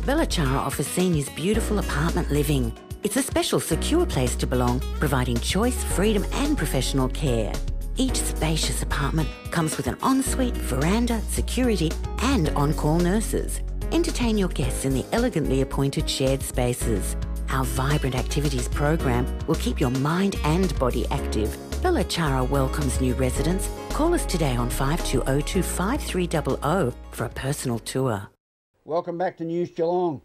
Belachara offers seniors beautiful apartment living. It's a special, secure place to belong, providing choice, freedom and professional care. Each spacious apartment comes with an ensuite, veranda, security and on-call nurses. Entertain your guests in the elegantly appointed shared spaces. Our vibrant activities program will keep your mind and body active. Belachara welcomes new residents. Call us today on 5202 5300 for a personal tour. Welcome back to News Geelong.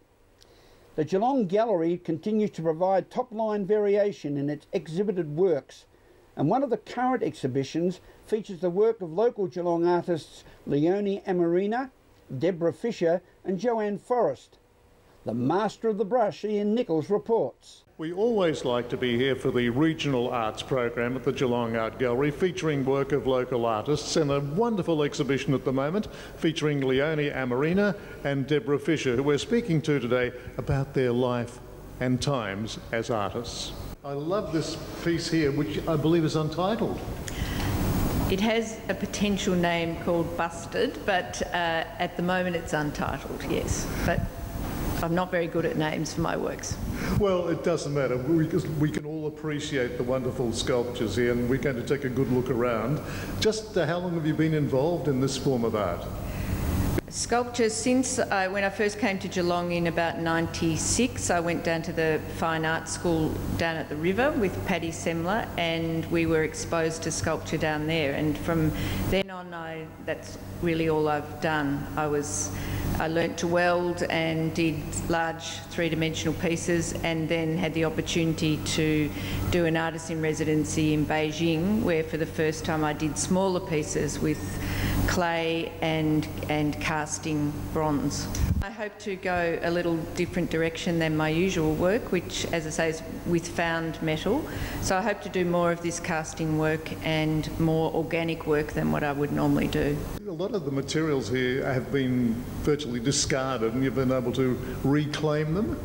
The Geelong Gallery continues to provide top-line variation in its exhibited works, and one of the current exhibitions features the work of local Geelong artists Leonie Amarina, Deborah Fisher and Joanne Forrest. The master of the brush, Ian Nichols, reports. We always like to be here for the regional arts program at the Geelong Art Gallery, featuring work of local artists, and a wonderful exhibition at the moment featuring Leonie Amarina and Deborah Fisher, who we're speaking to today about their life and times as artists. I love this piece here, which I believe is untitled. It has a potential name called Busted, but at the moment it's untitled, yes. But I'm not very good at names for my works. Well, it doesn't matter. We can all appreciate the wonderful sculptures here, and we're going to take a good look around. Just how long have you been involved in this form of art? Sculpture since when I first came to Geelong in about '96. I went down to the Fine Arts School down at the river with Paddy Semler, and we were exposed to sculpture down there. And from then on, that's really all I've done. I learnt to weld and did large three-dimensional pieces, and then had the opportunity to do an artist in residency in Beijing, where for the first time I did smaller pieces with clay and casting bronze. I hope to go a little different direction than my usual work, which, as I say, is with found metal. So I hope to do more of this casting work and more organic work than what I would normally do. A lot of the materials here have been virtually discarded, and you've been able to reclaim them?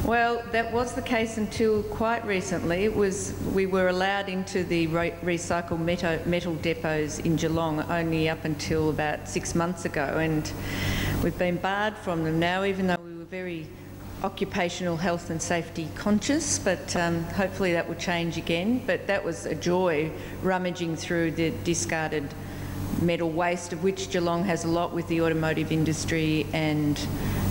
Well, that was the case until quite recently. We were allowed into the recycled metal depots in Geelong only up until about 6 months ago, and we've been barred from them now, even though we were very occupational health and safety conscious, but hopefully that will change again. But that was a joy, rummaging through the discarded metal waste, of which Geelong has a lot with the automotive industry and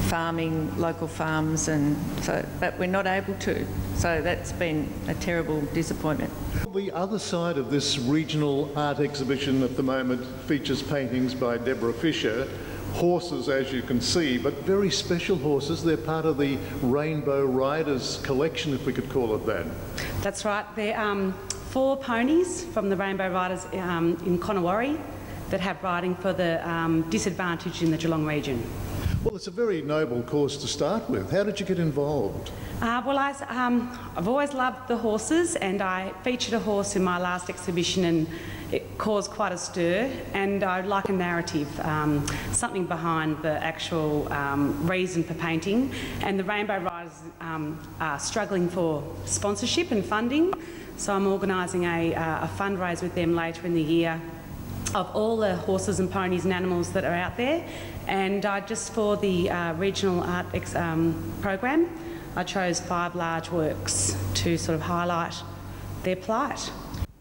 farming, local farms, and so, but we're not able to. So that's been a terrible disappointment. The other side of this regional art exhibition at the moment features paintings by Deborah Fisher. Horses, as you can see, but very special horses. They're part of the Rainbow Riders collection, if we could call it that. That's right. They're 4 ponies from the Rainbow Riders in Conowari that have riding for the disadvantaged in the Geelong region. Well, it's a very noble cause to start with. How did you get involved? Well, I've always loved the horses, and I featured a horse in my last exhibition, and it caused quite a stir, and I like a narrative, something behind the actual reason for painting. And the Rainbow Riders are struggling for sponsorship and funding, so I'm organising a fundraise with them later in the year of all the horses and ponies and animals that are out there. And just for the regional art program, I chose 5 large works to sort of highlight their plight.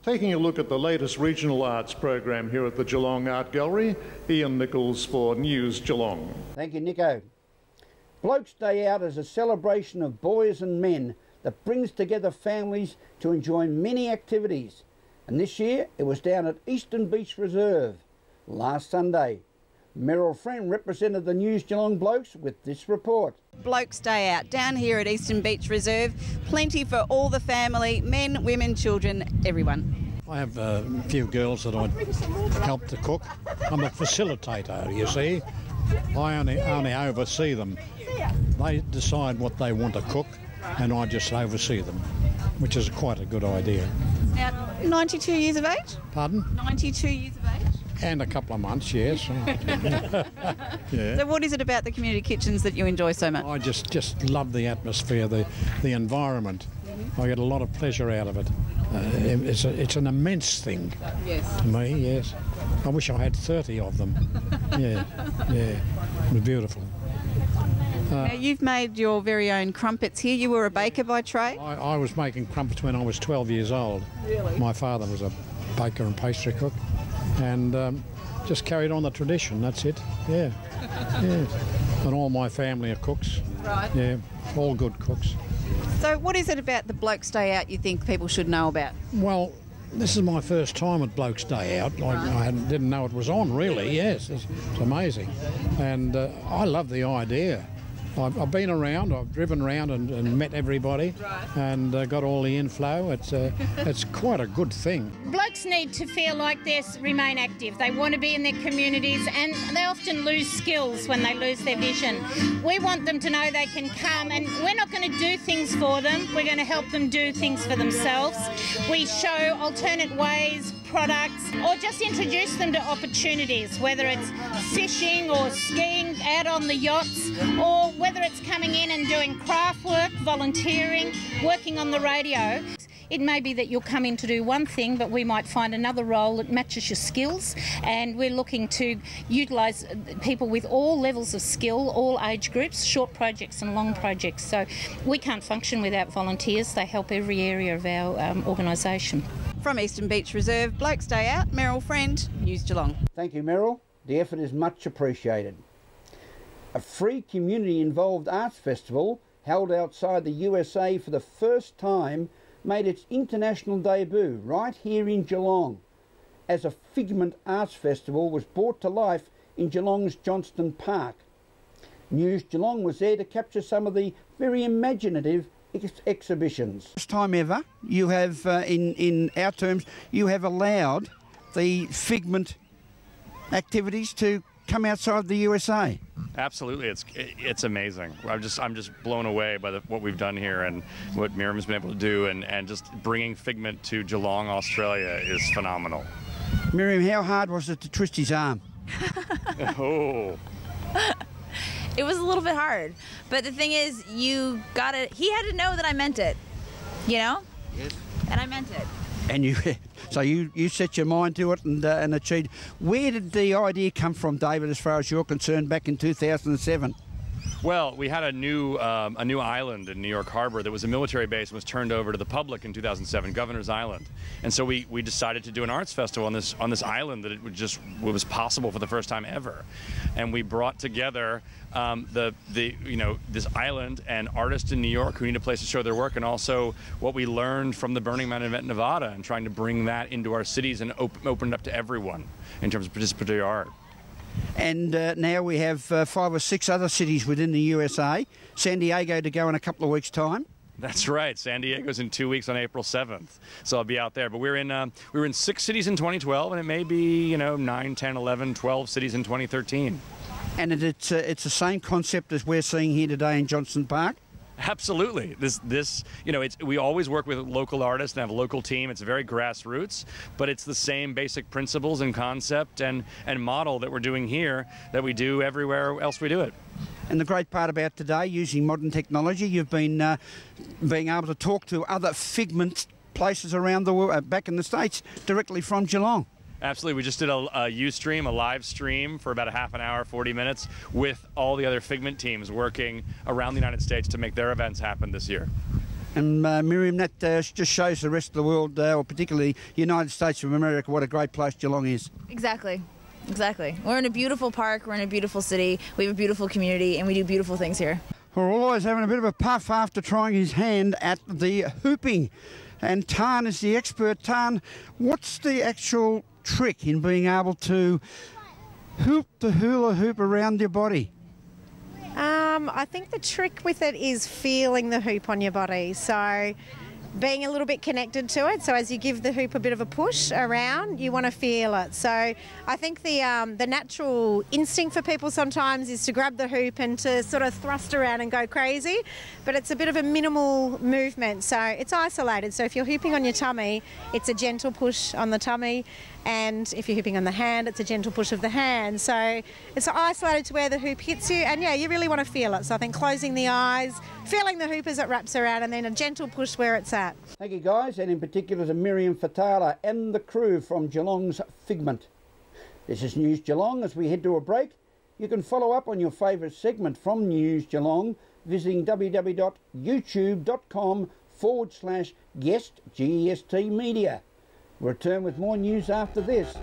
Taking a look at the latest regional arts program here at the Geelong Art Gallery, Ian Nichols for News Geelong. Thank you, Nico. Blokes' Day Out is a celebration of boys and men that brings together families to enjoy many activities. And this year it was down at Eastern Beach Reserve last Sunday. Meryl Friend represented the News Geelong Blokes with this report. Blokes' Day Out down here at Eastern Beach Reserve. Plenty for all the family, men, women, children, everyone. I have a few girls that I help to cook. I'm a facilitator, you see. I only oversee them. They decide what they want to cook, and I just oversee them, which is quite a good idea. Now, 92 years of age? Pardon? 92 years of age? And a couple of months, yes. Yeah. So what is it about the community kitchens that you enjoy so much? I just love the atmosphere, the environment. I get a lot of pleasure out of it. It's an immense thing to me, yes. I wish I had 30 of them. Yeah, it was beautiful. Now, you've made your very own crumpets here. You were a baker by trade? I was making crumpets when I was 12 years old. Really? My father was a baker and pastry cook, and just carried on the tradition, that's it. Yeah. Yeah. And all my family are cooks. Right. Yeah, all good cooks. So what is it about the Blokes Day Out you think people should know about? Well, this is my first time at Blokes Day Out. I didn't know it was on, really. Yes, it's amazing. And I love the idea. I've been around, I've driven around and met everybody, and got all the inflow. It's quite a good thing. Blokes need to feel like they remain active. They want to be in their communities, and they often lose skills when they lose their vision. We want them to know they can come, and we're not going to do things for them. We're going to help them do things for themselves. We show alternate ways, products, or just introduce them to opportunities, whether it's fishing or skiing out on the yachts, or whether it's coming in and doing craft work, volunteering, working on the radio. It may be that you'll come in to do one thing, but we might find another role that matches your skills, and we're looking to utilise people with all levels of skill, all age groups, short projects and long projects. So we can't function without volunteers. They help every area of our organisation. From Eastern Beach Reserve, Blokes Day Out, Meryl Friend, News Geelong. Thank you, Meryl. The effort is much appreciated. A free community-involved arts festival held outside the USA for the first time made its international debut right here in Geelong, as a Figment Arts Festival was brought to life in Geelong's Johnston Park. News Geelong was there to capture some of the very imaginative exhibitions. First time ever, you have, in our terms, you have allowed the Figment activities to come outside the USA. Absolutely, it's amazing. I'm just blown away by what we've done here and what Miriam's been able to do, and just bringing Figment to Geelong, Australia is phenomenal. Miriam, how hard was it to twist his arm? Oh. It was a little bit hard, but the thing is, he had to know that I meant it, you know? Yes. And I meant it. And so you set your mind to it and achieved. Where did the idea come from, David, as far as you're concerned, back in 2007? Well, we had a new island in New York Harbor that was a military base and was turned over to the public in 2007, Governor's Island. And so we decided to do an arts festival on this island that it was possible for the first time ever. And we brought together this island and artists in New York who need a place to show their work, and also what we learned from the Burning Man event in Nevada, and trying to bring that into our cities and open it up to everyone in terms of participatory art. And now we have 5 or 6 other cities within the USA. San Diego to go in a couple of weeks' time. That's right. San Diego's in 2 weeks on April 7th. So I'll be out there. But we were in 6 cities in 2012, and it may be 9, 10, 11, 12 cities in 2013. And it's the same concept as we're seeing here today in Johnston Park? Absolutely. We always work with local artists and have a local team. It's very grassroots, but it's the same basic principles and concept and model that we're doing here that we do everywhere else we do it. And the great part about today, using modern technology, you've been being able to talk to other Figment places around the world, back in the States, directly from Geelong. Absolutely. We just did a Ustream, a live stream for about a half an hour, 40 minutes, with all the other Figment teams working around the United States to make their events happen this year. And Miriam, that just shows the rest of the world, or particularly the United States of America, what a great place Geelong is. Exactly. We're in a beautiful park, we're in a beautiful city, we have a beautiful community, and we do beautiful things here. We're always having a bit of a puff after trying his hand at the hooping. And Tan is the expert. Tan, what's the actual trick in being able to hoop the hula hoop around your body? I think the trick with it is feeling the hoop on your body. So being a little bit connected to it. So as you give the hoop a bit of a push around, you want to feel it. So I think the natural instinct for people sometimes is to grab the hoop and to sort of thrust around and go crazy, but it's a bit of a minimal movement. So it's isolated. So if you're hooping on your tummy, it's a gentle push on the tummy. And if you're hooping on the hand, it's a gentle push of the hand. So it's isolated to where the hoop hits you. And yeah, you really want to feel it. So I think closing the eyes, feeling the hoop as it wraps around, and then a gentle push where it's at. Thank you, guys, and in particular to Miriam Fatala and the crew from Geelong's Figment. This is News Geelong as we head to a break, You can follow up on your favourite segment from News Geelong visiting www.youtube.com/guest, GEST media. We'll return with more news after this.